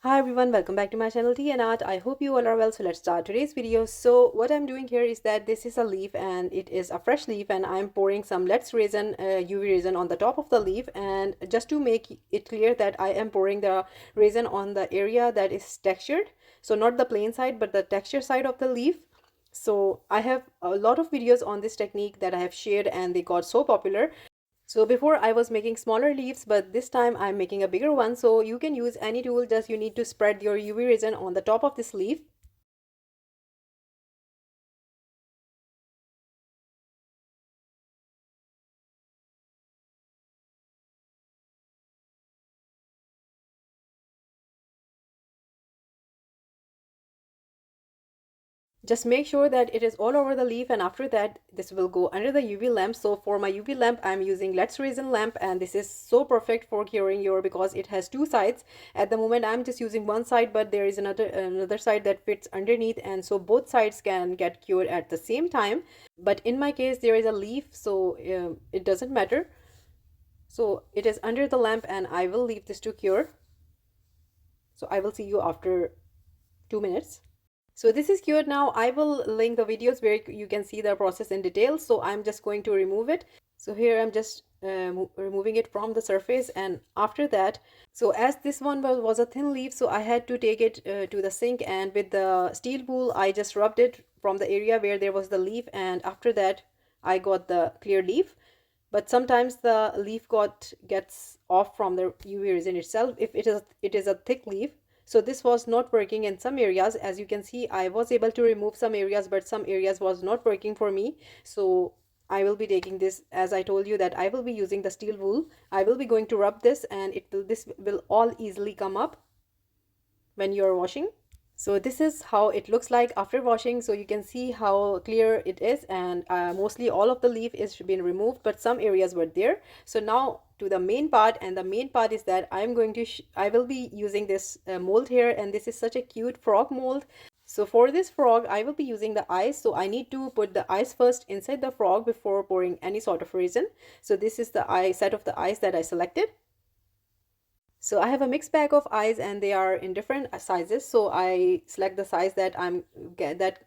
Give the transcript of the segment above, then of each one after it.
Hi everyone, welcome back to my channel Tea&Art. I hope you all are well. So let's start today's video. So what I'm doing here is that this is a leaf and it is a fresh leaf, and I'm pouring some Let's Resin UV resin on the top of the leaf. And just to make it clear that I am pouring the resin on the area that is textured, so not the plain side but the texture side of the leaf. So I have a lot of videos on this technique that I have shared and they got so popular. So before I was making smaller leaves, but this time I'm making a bigger one. So you can use any tool, just you need to spread your UV resin on the top of this leaf. Just make sure that it is all over the leaf, and after that this will go under the UV lamp. So for my UV lamp I'm using Let's Resin lamp, and this is so perfect for curing your, because it has two sides. At the moment I'm just using one side, but there is another side that fits underneath, and so both sides can get cured at the same time. But in my case there is a leaf, so it doesn't matter. So it is under the lamp and I will leave this to cure. So I will see you after 2 minutes. So this is cured now. I will link the videos where you can see the process in detail. So I'm just going to remove it. So here I'm just removing it from the surface, and after that, so as this one was a thin leaf, so I had to take it to the sink, and with the steel wool I just rubbed it from the area where there was the leaf, and after that I got the clear leaf. But sometimes the leaf gets off from the UV resin itself if it is a thick leaf. So this was not working in some areas. As you can see, I was able to remove some areas, but some areas was not working for me. So I will be taking this, as I told you that I will be using the steel wool. I will be going to rub this, and this will all easily come up when you are washing. So this is how it looks like after washing. So you can see how clear it is, and mostly all of the leaf is been removed, but some areas were there. So now to the main part, and the main part is that I will be using this mold here, and this is such a cute frog mold. So for this frog I will be using the eyes. So I need to put the eyes first inside the frog before pouring any sort of resin. So this is the eye set of the eyes that I selected. So I have a mixed bag of eyes and they are in different sizes. So I select the size that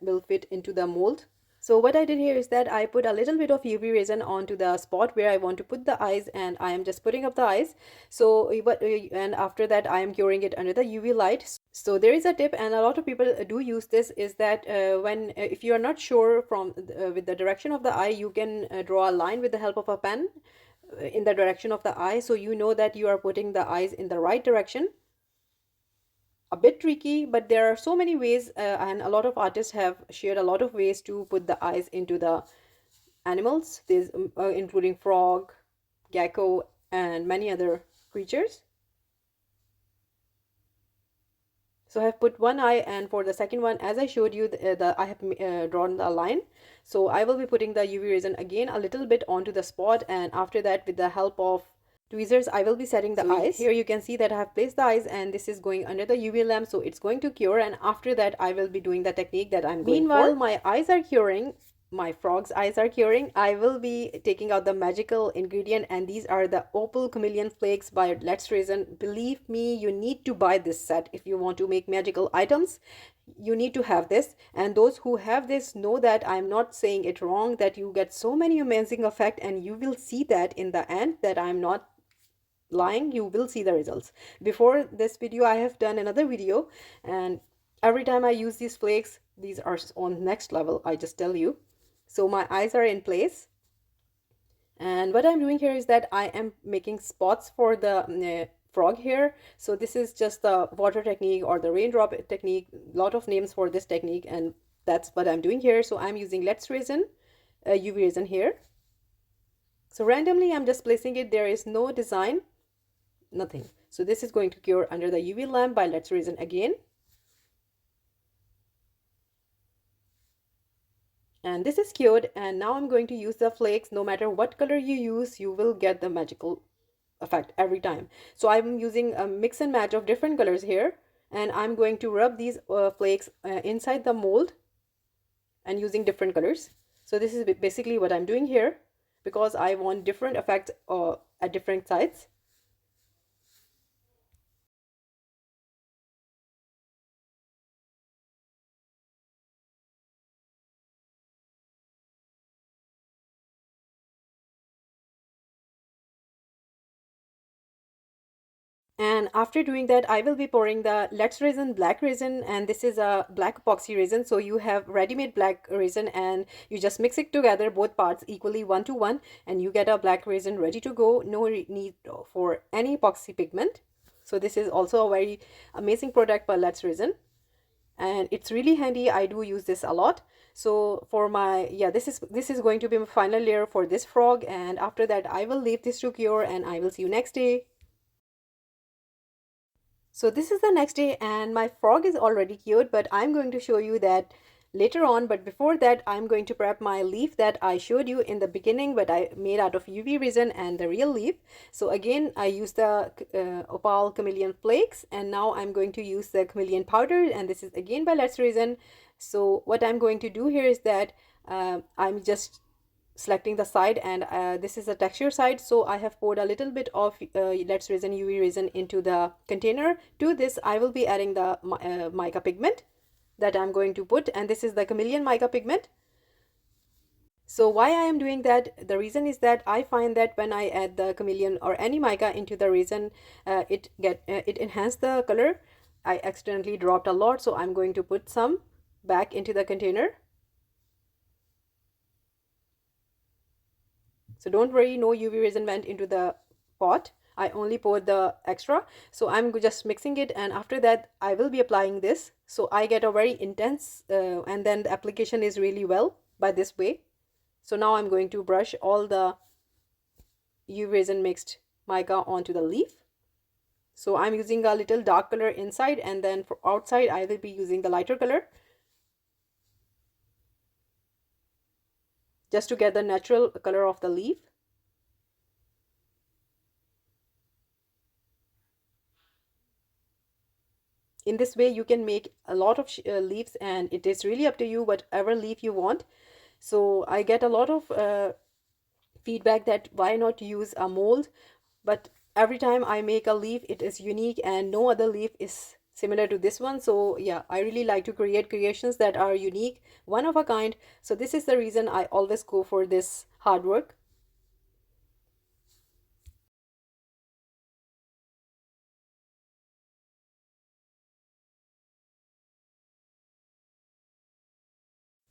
will fit into the mold. So what I did here is that I put a little bit of UV resin onto the spot where I want to put the eyes, and I am just putting up the eyes. So and after that I am curing it under the UV light. So there is a tip, and a lot of people do use this, is that when if you are not sure from with the direction of the eye, you can draw a line with the help of a pen in the direction of the eye, so you know that you are putting the eyes in the right direction. A bit tricky, but there are so many ways, and a lot of artists have shared a lot of ways to put the eyes into the animals. There's including frog, gecko, and many other creatures. So I have put one eye, and for the second one, as I showed you, I have drawn the line. So I will be putting the UV resin again a little bit onto the spot, and after that with the help of tweezers I will be setting the eyes. Here you can see that I have placed the eyes, and this is going under the UV lamp, so it's going to cure, and after that I will be doing the technique that I'm going for. Meanwhile my eyes are curing, my frog's eyes are curing, I will be taking out the magical ingredient, and these are the Opal Chameleon Flakes by Let's Resin. Believe me, you need to buy this set if you want to make magical items. You need to have this, and those who have this know that I'm not saying it wrong, that you get so many amazing effect, and you will see that in the end that I'm not lying. You will see the results. Before this video I have done another video, and every time I use these flakes, these are on next level, I just tell you. So my eyes are in place, and what I'm doing here is that I am making spots for the frog here. So this is just the water technique or the raindrop technique, lot of names for this technique, and that's what I'm doing here. So I'm using Let's Resin UV resin here. So randomly I'm just placing it, there is no design, nothing. So this is going to cure under the UV lamp by Let's Resin again. And this is cured, and now I'm going to use the flakes. No matter what color you use, you will get the magical effect every time. So I'm using a mix and match of different colors here, and I'm going to rub these flakes inside the mold and using different colors. So this is basically what I'm doing here, because I want different effects at different sides. And after doing that, I will be pouring the Let's Resin black resin, and this is a black epoxy resin. So you have ready-made black resin and you just mix it together, both parts equally 1 to 1, and you get a black resin ready to go. No need for any epoxy pigment. So this is also a very amazing product by Let's Resin, and it's really handy. I do use this a lot. So for my, yeah, this is going to be my final layer for this frog, and after that I will leave this to cure and I will see you next day. So this is the next day and my frog is already cured, but I'm going to show you that later on. But before that, I'm going to prep my leaf that I showed you in the beginning, but I made out of UV resin and the real leaf. So again, I used the Opal Chameleon flakes, and now I'm going to use the Chameleon powder, and this is again by Let's Resin. So what I'm going to do here is that I'm just selecting the side, and this is the texture side. So I have poured a little bit of Let's Resin UV resin into the container. To this I will be adding the mica pigment that I'm going to put, and this is the Chameleon Mica pigment. So why I am doing that, the reason is that I find that when I add the chameleon or any mica into the resin, it enhances the color. I accidentally dropped a lot, so I'm going to put some back into the container. So don't worry, no UV resin went into the pot. I only poured the extra. So I'm just mixing it, and after that I will be applying this. So I get a very intense and then the application is really well by this way. So now I'm going to brush all the UV resin mixed mica onto the leaf. So I'm using a little dark color inside, and then for outside I will be using the lighter color, just to get the natural color of the leaf. In this way you can make a lot of leaves, and it is really up to you whatever leaf you want. So I get a lot of feedback that why not use a mold, but every time I make a leaf it is unique and no other leaf is similar to this one. So yeah, I really like to create creations that are unique, one of a kind. So this is the reason I always go for this hard work.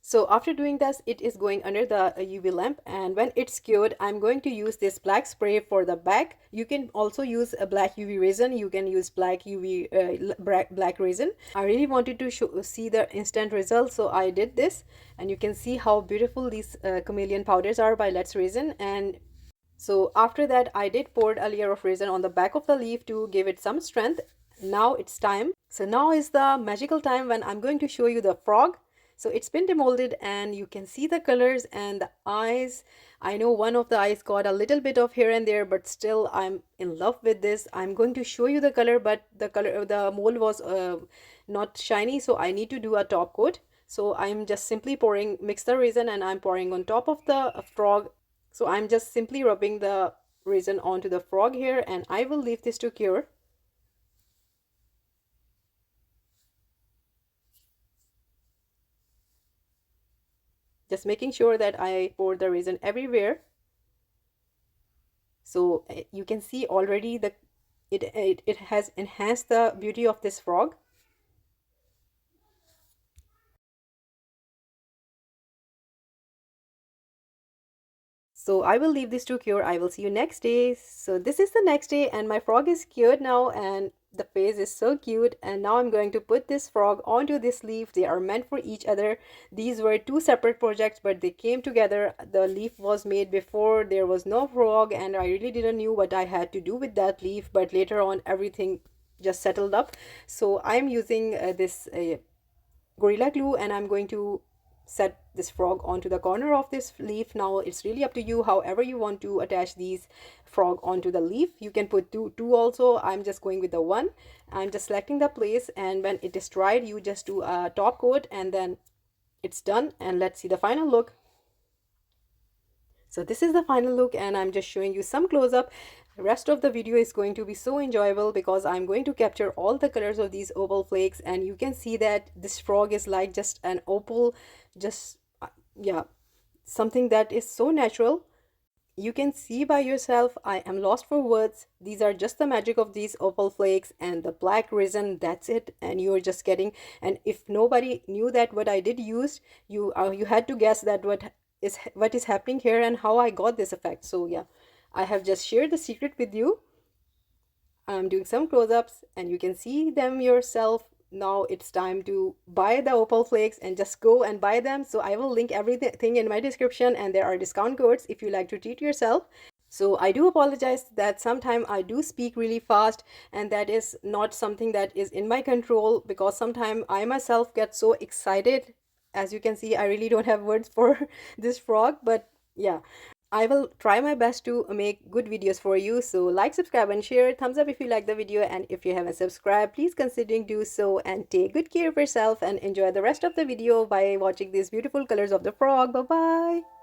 So after doing this, it is going under the UV lamp, and when it's cured, I'm going to use this black spray for the back. You can also use a black UV resin. You can use black UV black resin. I really wanted to see the instant results, so I did this, and you can see how beautiful these chameleon powders are by Let's Resin. And so after that, I did poured a layer of resin on the back of the leaf to give it some strength. Now it's time. So now is the magical time when I'm going to show you the frog. So it's been demolded and you can see the colors and the eyes. I know one of the eyes got a little bit of here and there, but still I'm in love with this. I'm going to show you the color, but the mold was not shiny, so I need to do a top coat. So I'm just simply mix the resin, and I'm pouring on top of the frog. So I'm just simply rubbing the resin onto the frog here, and I will leave this to cure. Just making sure that I pour the resin everywhere. So you can see already it has enhanced the beauty of this frog. So I will leave this to cure. I will see you next day. So this is the next day and my frog is cured now, and the face is so cute. And now I'm going to put this frog onto this leaf. They are meant for each other. These were two separate projects, but they came together. The leaf was made before there was no frog, and I really didn't know what I had to do with that leaf, but later on everything just settled up. So I'm using this Gorilla Glue, and I'm going to set this frog onto the corner of this leaf. Now it's really up to you however you want to attach these frog onto the leaf. You can put two also. I'm just going with the one. I'm just selecting the place, and when it is dried you just do a top coat and then it's done. And let's see the final look. So this is the final look, and I'm just showing you some close-up. The rest of the video is going to be so enjoyable because I'm going to capture all the colors of these opal flakes, and you can see that this frog is like just an opal, just yeah, something that is so natural. you can see by yourself, I am lost for words. These are just the magic of these opal flakes and the black resin. That's it. And you're just getting, and if nobody knew that what I did use, you had to guess that what is happening here and how I got this effect. So yeah, I have just shared the secret with you. I'm doing some close-ups and you can see them yourself. Now it's time to buy the opal flakes and just go and buy them. So I will link everything in my description, and there are discount codes if you like to treat yourself. So I do apologize that sometimes I do speak really fast, and that is not something that is in my control, because sometimes I myself get so excited. As you can see, I really don't have words for this frog, but yeah, I will try my best to make good videos for you. So like, subscribe and share. Thumbs up if you like the video, and if you haven't subscribed, please consider do so, and take good care of yourself and enjoy the rest of the video by watching these beautiful colors of the frog. Bye bye.